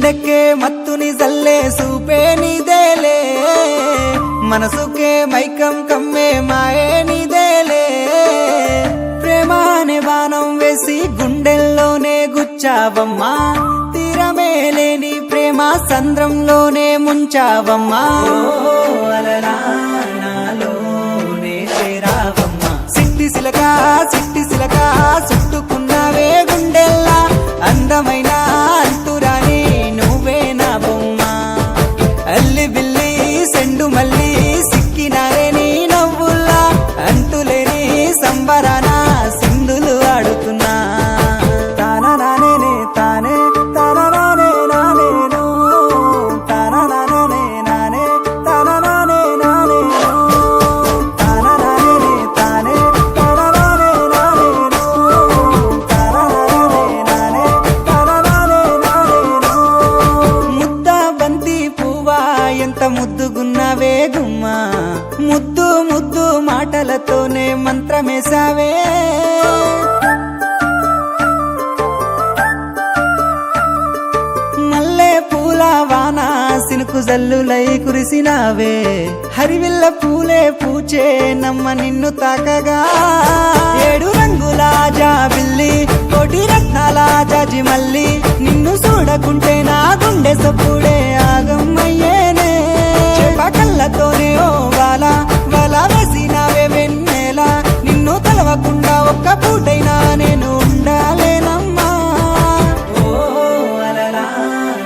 గుండెకే మత్తుని జల్లే సూపే నీదేలే మనసుకే మైకం కమ్మే మాయే నీదేలే ప్రేమ అనే బాణం వేసి గుండెల్లోనే గుచ్చావమ్మా తీరమే లేని ప్రేమ సంద్రంలోనే ముంచావమ్మా అలలా నాలోనే చేరావమ్మా సిట్టి సిలక చుట్టుకున్నావే గుండెల్లా అందమైన అంతురాని నువ్వే నా బొమ్మ అల్లి బిల్లి సెండు మల్లి సిక్కినారే నీ నవ్వుల్లా అంతులేని సంబరాన సింధులు ఆడుతున్నా తానా నానే తానే తానా నానే నానేను తానా నానే నానే తానా నానే నానేను తానా నానే తానే తానా నానే నానేను తానా నానే నానే తానా నానే నానేను ముద్ద బంతి పువ్వా ఎంత ముద్దుగున్నావే గుమ్మా ముద్దు ముద్దు మాటలతోనే మంత్రమేసావే మల్లె పూల వాన సినుకు జల్లులై కురిసినావే హరివిల్ల పూలే పూచే నమ్మ నిన్ను తాకగా ఏడు రంగుల జాబిల్లి కోటి రత్నాల జాజి మల్లి నిన్ను చూడకుంటే నా గుండె సప్పుడే ఆగమ్మయ్యేనే కళ్ళతోనే ఓ వాల వేసినావే వెన్నెల నిన్ను తలవకుండా ఒక్క పూటైనా నేను ఉండాలేనమ్మా ఓ అలలా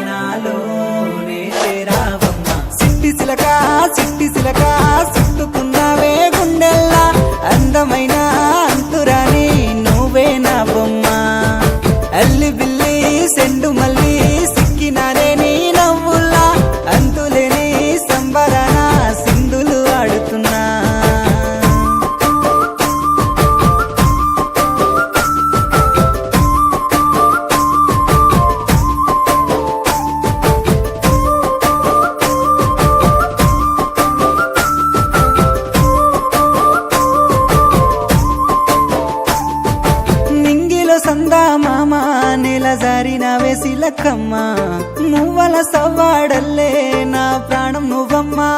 నాలోనే చేరావమ్మా సిట్టి సిలక చుట్టుకున్నావే గుండెల్లా అందమైన అంతురాని నువ్వే నా బొమ్మ అల్లి బిల్లి సెండు మల్లి సిక్కినానే నీ నవ్వుల్లా అంతులేని సంబరాన సింధులు ఆడుతున్నా నింగిలో సందా మామ నెల జారిన వేసిలకమ్మ నువ్వల సవ్వాడల్లే నా ప్రాణం నువ్వమ్మా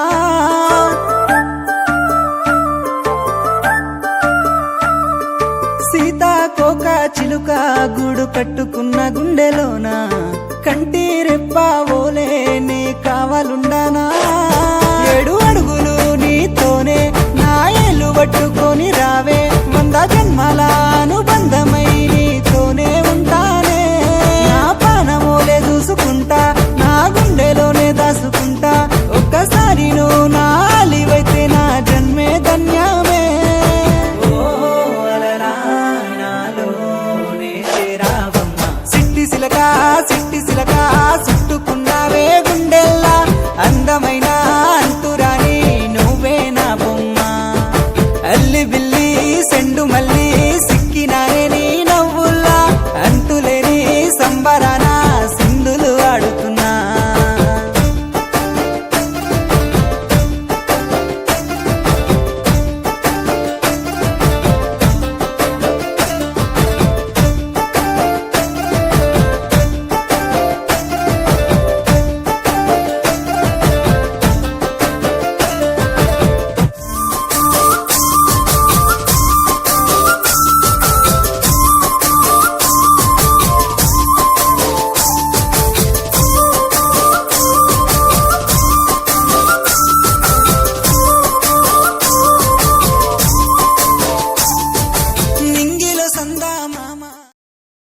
సీతాకోక చిలుక గూడు కట్టుకున్న గుండెలోన కంటి రెప్ప ఓలే నీ కావాలుండానా 7 అడుగులు నీతోనే నా ఏలు పట్టుకొని రావే 100 జన్మల అనుబంధమై నీతోనే ఉంటానే నా పానమోలే చూసుకుంటా నా గుండెలోనే దాసుకుంటా ఒక్కసారి నువ్వు నా అలివైతే నా జన్మే ధన్యమే ఓ అలలా నాలోనే చేరావమ్మా సిట్టి సిలక